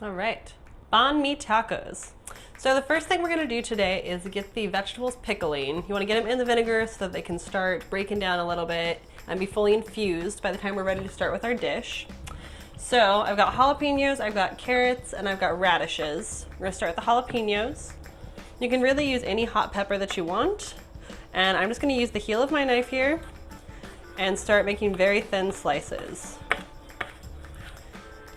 All right, Banh Mi Tacos. So the first thing we're gonna do today is get the vegetables pickling. You wanna get them in the vinegar so that they can start breaking down a little bit and be fully infused by the time we're ready to start with our dish. So I've got jalapenos, I've got carrots, and I've got radishes. We're gonna start with the jalapenos. You can really use any hot pepper that you want. And I'm just gonna use the heel of my knife here and start making very thin slices.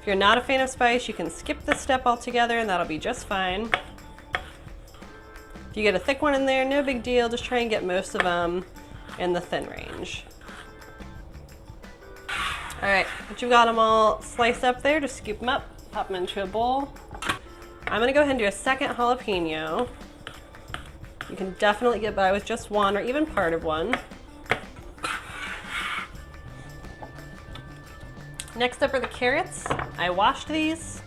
If you're not a fan of spice, you can skip this step altogether and that'll be just fine. If you get a thick one in there, no big deal. Just try and get most of them in the thin range. All right, once you've got them all sliced up there, just scoop them up, pop them into a bowl. I'm gonna go ahead and do a second jalapeno. You can definitely get by with just one or even part of one. Next up are the carrots. I washed these.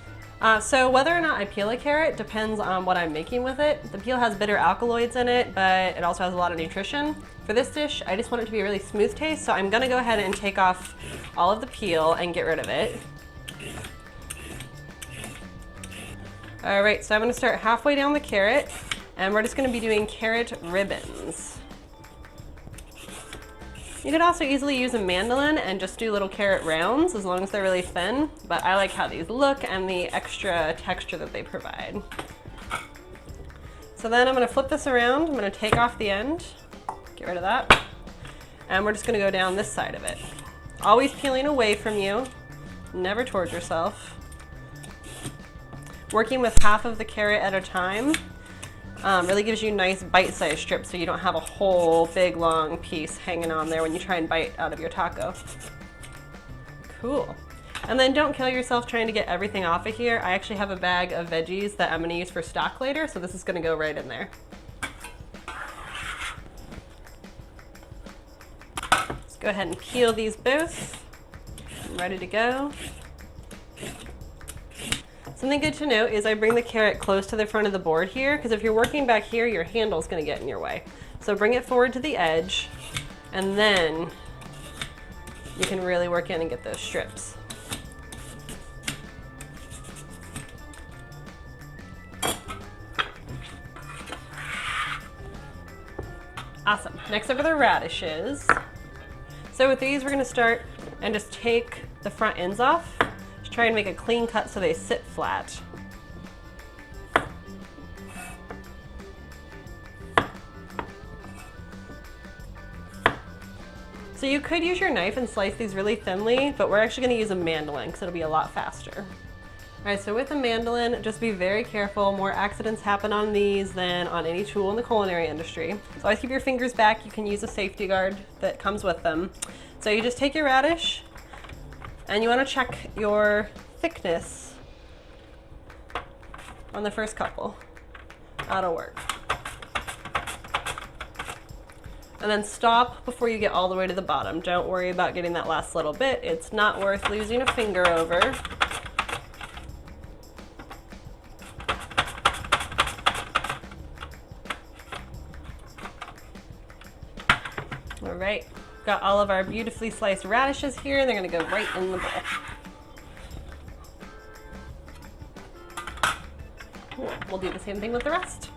So whether or not I peel a carrot depends on what I'm making with it. The peel has bitter alkaloids in it, but it also has a lot of nutrition. For this dish, I just want it to be a really smooth taste, so I'm gonna go ahead and take off all of the peel and get rid of it. All right, so I'm gonna start halfway down the carrot, and we're just gonna be doing carrot ribbons. You could also easily use a mandolin and just do little carrot rounds as long as they're really thin, but I like how these look and the extra texture that they provide. So then I'm gonna flip this around. I'm gonna take off the end, get rid of that, and we're just gonna go down this side of it. Always peeling away from you, never towards yourself. Working with half of the carrot at a time really gives you nice bite-sized strips so you don't have a whole big long piece hanging on there when you try and bite out of your taco. Cool. And then don't kill yourself trying to get everything off of here. I actually have a bag of veggies that I'm gonna use for stock later, so this is gonna go right in there. Let's go ahead and peel these both. I'm ready to go. Something good to note is I bring the carrot close to the front of the board here, because if you're working back here, your handle's gonna get in your way. So bring it forward to the edge, and then you can really work in and get those strips. Awesome. Next up are the radishes. So with these, we're gonna start and just take the front ends off. Try and make a clean cut so they sit flat. So you could use your knife and slice these really thinly, but we're actually gonna use a mandolin because it'll be a lot faster. All right, so with a mandolin, just be very careful. More accidents happen on these than on any tool in the culinary industry. So always keep your fingers back. You can use a safety guard that comes with them. So you just take your radish, and you want to check your thickness on the first couple. That'll work. And then stop before you get all the way to the bottom. Don't worry about getting that last little bit. It's not worth losing a finger over. All right. Got all of our beautifully sliced radishes here. They're gonna go right in the bowl. Cool. We'll do the same thing with the rest.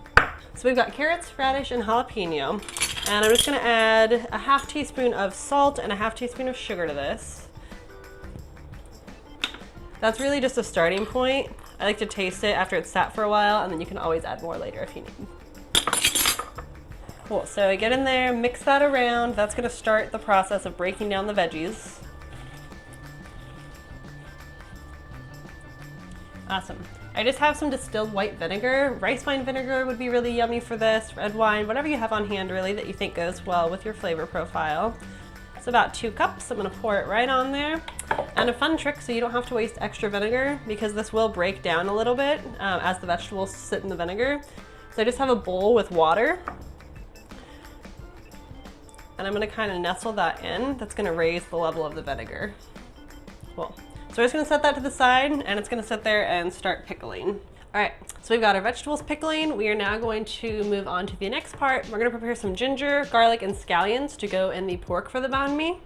So we've got carrots, radish, and jalapeno. And I'm just gonna add a half teaspoon of salt and a half teaspoon of sugar to this. That's really just a starting point. I like to taste it after it's sat for a while, and then you can always add more later if you need. Cool, so get in there, mix that around. That's gonna start the process of breaking down the veggies. Awesome. I just have some distilled white vinegar. Rice wine vinegar would be really yummy for this, red wine, whatever you have on hand really that you think goes well with your flavor profile. It's about 2 cups. I'm gonna pour it right on there. And a fun trick so you don't have to waste extra vinegar, because this will break down a little bit as the vegetables sit in the vinegar. So I just have a bowl with water. And I'm gonna kind of nestle that in. That's gonna raise the level of the vinegar. Cool. So we're just gonna set that to the side, and it's gonna sit there and start pickling. All right, so we've got our vegetables pickling. We are now going to move on to the next part. We're gonna prepare some ginger, garlic, and scallions to go in the pork for the banh mi.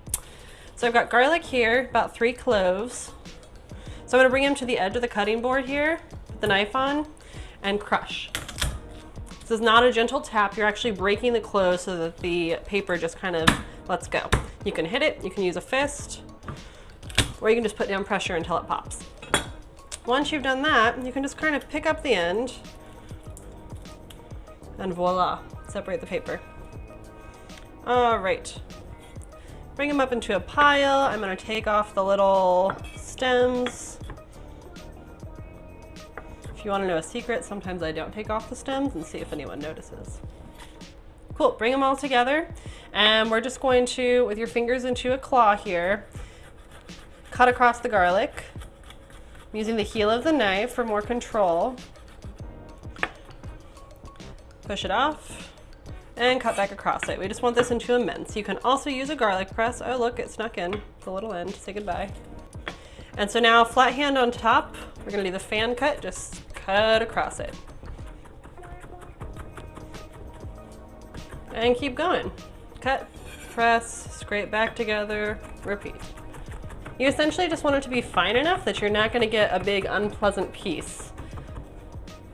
So I've got garlic here, about 3 cloves. So So I'm gonna bring them to the edge of the cutting board here, put the knife on, and crush. This is not a gentle tap. You're actually breaking the close so that the paper just kind of lets go. You can hit it, you can use a fist, or you can just put down pressure until it pops. Once you've done that, you can just kind of pick up the end and voila, separate the paper. All right, bring them up into a pile. I'm gonna take off the little stems. If you wanna know a secret, sometimes I don't take off the stems and see if anyone notices. Cool, bring them all together. And we're just going to, with your fingers into a claw here, cut across the garlic. I'm using the heel of the knife for more control. Push it off and cut back across it. We just want this into a mince. You can also use a garlic press. Oh look, it snuck in the little end. Say goodbye. And so now flat hand on top, we're gonna do the fan cut, just cut across it. And keep going. Cut, press, scrape back together, repeat. You essentially just want it to be fine enough that you're not gonna get a big unpleasant piece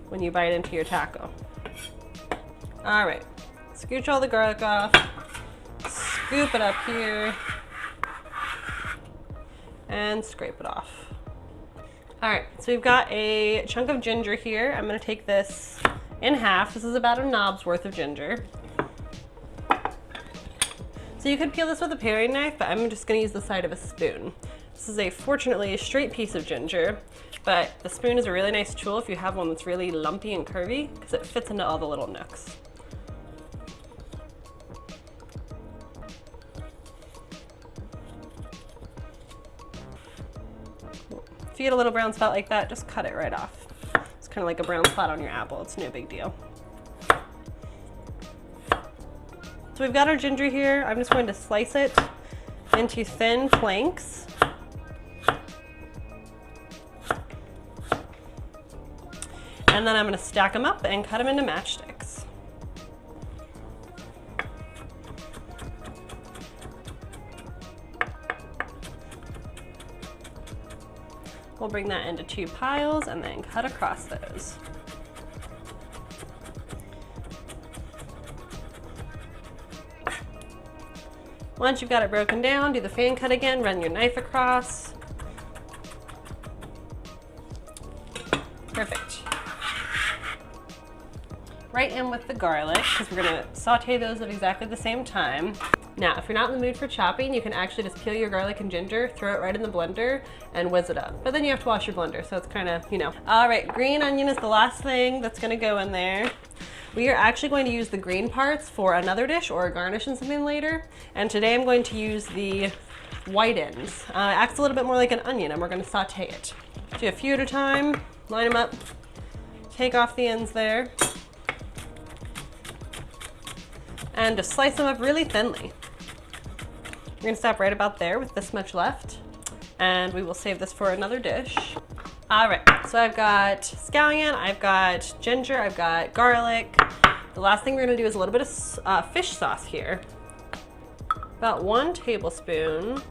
when you bite into your taco. All right, scooch all the garlic off, scoop it up here, and scrape it off. All right, so we've got a chunk of ginger here. I'm gonna take this in half. This is about a knob's worth of ginger. So you could peel this with a paring knife, but I'm just gonna use the side of a spoon. This is fortunately, a straight piece of ginger, but the spoon is a really nice tool if you have one that's really lumpy and curvy, because it fits into all the little nooks. If you get a little brown spot like that, just cut it right off. It's kind of like a brown spot on your apple. It's no big deal. So we've got our ginger here. I'm just going to slice it into thin planks. And then I'm going to stack them up and cut them into matchsticks. We'll bring that into 2 piles and then cut across those. Once you've got it broken down, do the fan cut again, run your knife across. Perfect. Right in with the garlic, because we're gonna saute those at exactly the same time. Now, if you're not in the mood for chopping, you can actually just peel your garlic and ginger, throw it right in the blender, and whiz it up. But then you have to wash your blender, so it's kind of, you know. All right, green onion is the last thing that's gonna go in there. We are actually going to use the green parts for another dish or a garnish and something later. And today I'm going to use the white ends. It acts a little bit more like an onion, and we're gonna saute it. Do a few at a time, line them up, take off the ends there, and just slice them up really thinly. We're gonna stop right about there with this much left, and we will save this for another dish. All right, so I've got scallion, I've got ginger, I've got garlic. The last thing we're gonna do is a little bit of fish sauce here. About 1 tablespoon.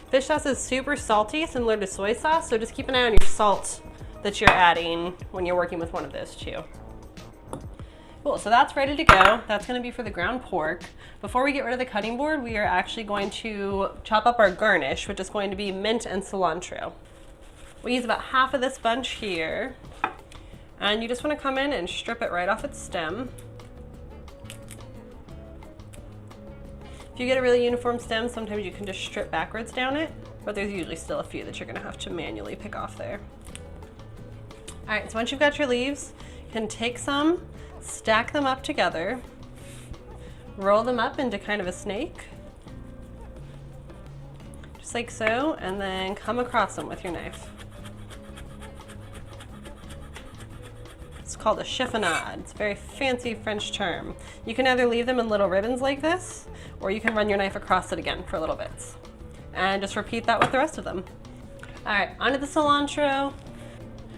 Fish sauce is super salty, similar to soy sauce, so just keep an eye on your salt that you're adding when you're working with one of those two. Cool, so that's ready to go. That's gonna be for the ground pork. Before we get rid of the cutting board, we are actually going to chop up our garnish, which is going to be mint and cilantro. We use about half of this bunch here. And you just wanna come in and strip it right off its stem. If you get a really uniform stem, sometimes you can just strip backwards down it, but there's usually still a few that you're gonna have to manually pick off there. All right, so once you've got your leaves, you can take some, stack them up together, roll them up into kind of a snake, just like so, and then come across them with your knife. It's called a chiffonade. It's a very fancy French term. You can either leave them in little ribbons like this, or you can run your knife across it again for little bits. And just repeat that with the rest of them. All right, onto the cilantro.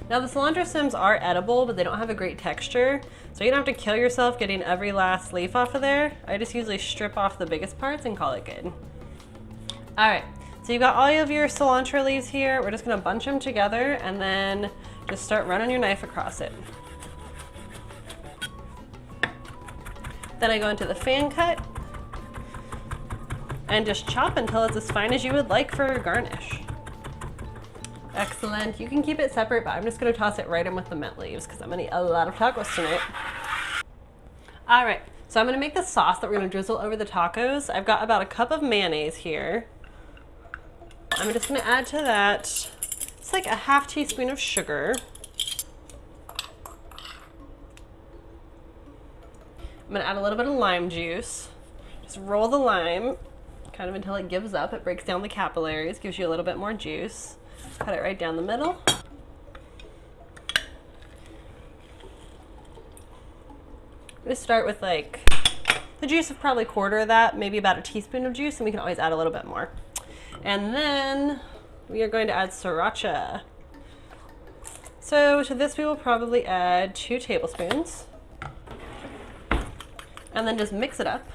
Now the cilantro stems are edible, but they don't have a great texture, so you don't have to kill yourself getting every last leaf off of there. I just usually strip off the biggest parts and call it good. All right, So you've got all of your cilantro leaves here. We're just gonna bunch them together and then just start running your knife across it. Then I go into the fan cut and just chop until it's as fine as you would like for garnish. Excellent. You can keep it separate, but I'm just gonna toss it right in with the mint leaves because I'm gonna eat a lot of tacos tonight. All right, so I'm gonna make the sauce that we're gonna drizzle over the tacos. I've got about a cup of mayonnaise here. I'm just gonna add to that, it's like a half teaspoon of sugar. I'm gonna add a little bit of lime juice. Just roll the lime kind of until it gives up. It breaks down the capillaries, gives you a little bit more juice. Cut it right down the middle. I'm gonna start with like the juice of probably a quarter of that, maybe about a teaspoon of juice, and we can always add a little bit more. And then we are going to add Sriracha. So to this we will probably add 2 tablespoons. And then just mix it up.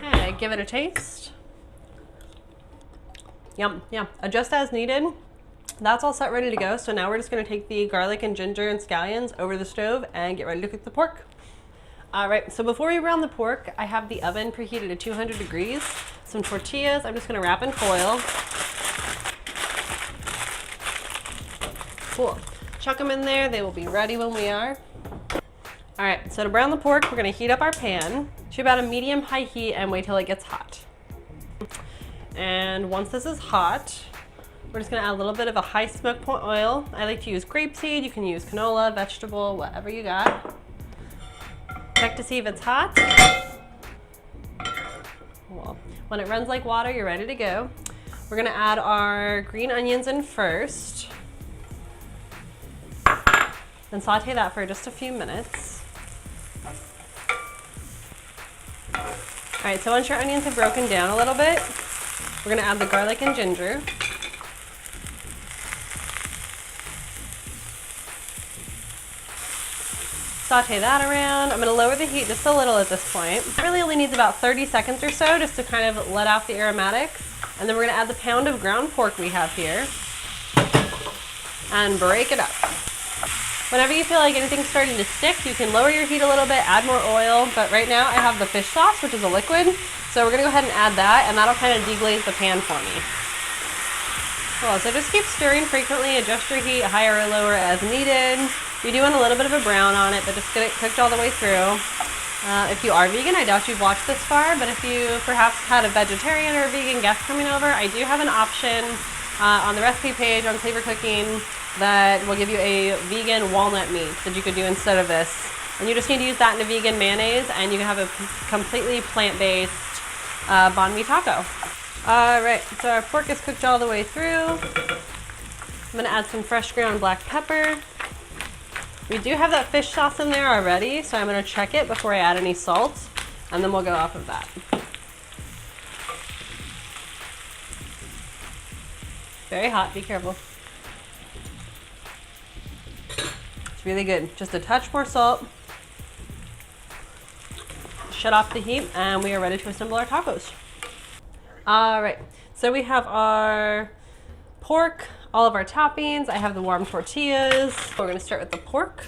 Okay, give it a taste. Yum, yeah, adjust as needed. That's all set, ready to go. So now we're just gonna take the garlic and ginger and scallions over the stove and get ready to cook the pork. All right, so before we brown the pork, I have the oven preheated to 200 degrees. Some tortillas, I'm just gonna wrap in foil. Cool, chuck them in there. They will be ready when we are. All right, so to brown the pork, we're gonna heat up our pan to about a medium-high heat and wait till it gets hot. And once this is hot, we're just gonna add a little bit of a high smoke point oil. I like to use grapeseed. You can use canola, vegetable, whatever you got. Check to see if it's hot. Well, when it runs like water, you're ready to go. We're gonna add our green onions in first. And saute that for just a few minutes. All right, so once your onions have broken down a little bit, we're gonna add the garlic and ginger. Saute that around. I'm gonna lower the heat just a little at this point. It really only needs about 30 seconds or so just to kind of let out the aromatics. And then we're gonna add the pound of ground pork we have here and break it up. Whenever you feel like anything's starting to stick, you can lower your heat a little bit, add more oil, but right now I have the fish sauce, which is a liquid, so we're gonna go ahead and add that, and that'll kind of deglaze the pan for me. Cool, so just keep stirring frequently, adjust your heat higher or lower as needed. You do want a little bit of a brown on it, but just get it cooked all the way through. If you are vegan, I doubt you've watched this far, but if you perhaps had a vegetarian or a vegan guest coming over, I do have an option on the recipe page on Flavor Cooking that will give you a vegan walnut meat that you could do instead of this. And you just need to use that in a vegan mayonnaise, and you can have a completely plant-based Banh Mi taco. All right, so our pork is cooked all the way through. I'm gonna add some fresh ground black pepper. We do have that fish sauce in there already, so I'm gonna check it before I add any salt, and then we'll go off of that. Very hot, be careful. It's really good. Just a touch more salt. Shut off the heat, and we are ready to assemble our tacos. All right, so we have our pork, all of our toppings. I have the warm tortillas. We're gonna start with the pork.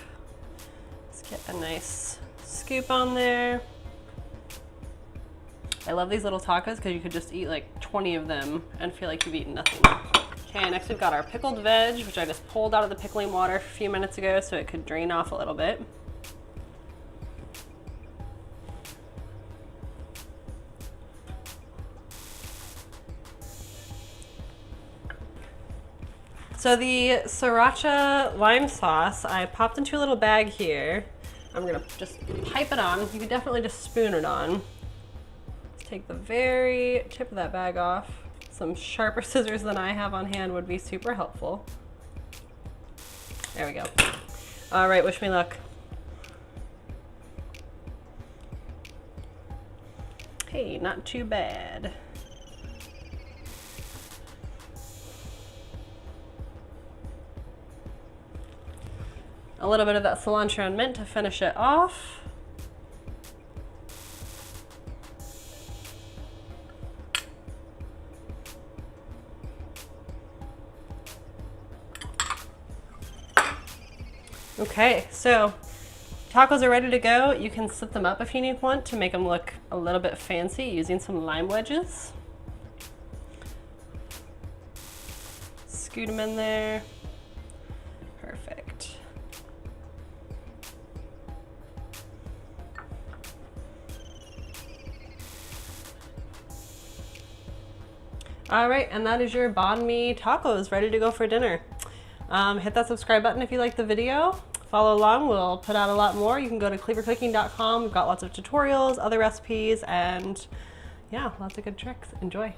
Let's get a nice scoop on there. I love these little tacos because you could just eat like 20 of them and feel like you've eaten nothing. Okay, next we've got our pickled veg, which I just pulled out of the pickling water a few minutes ago so it could drain off a little bit. So the Sriracha lime sauce, I popped into a little bag here. I'm gonna just pipe it on. You could definitely just spoon it on. Let's take the very tip of that bag off. Some sharper scissors than I have on hand would be super helpful. There we go. All right, wish me luck. Hey, not too bad. A little bit of that cilantro and mint to finish it off. Okay, so tacos are ready to go. You can slip them up if you want to make them look a little bit fancy using some lime wedges. Scoot them in there. Perfect. All right, and that is your Banh Mi tacos ready to go for dinner. Hit that subscribe button if you like the video. Follow along, we'll put out a lot more. You can go to cleavercooking.com. We've got lots of tutorials, other recipes, and yeah, lots of good tricks. Enjoy.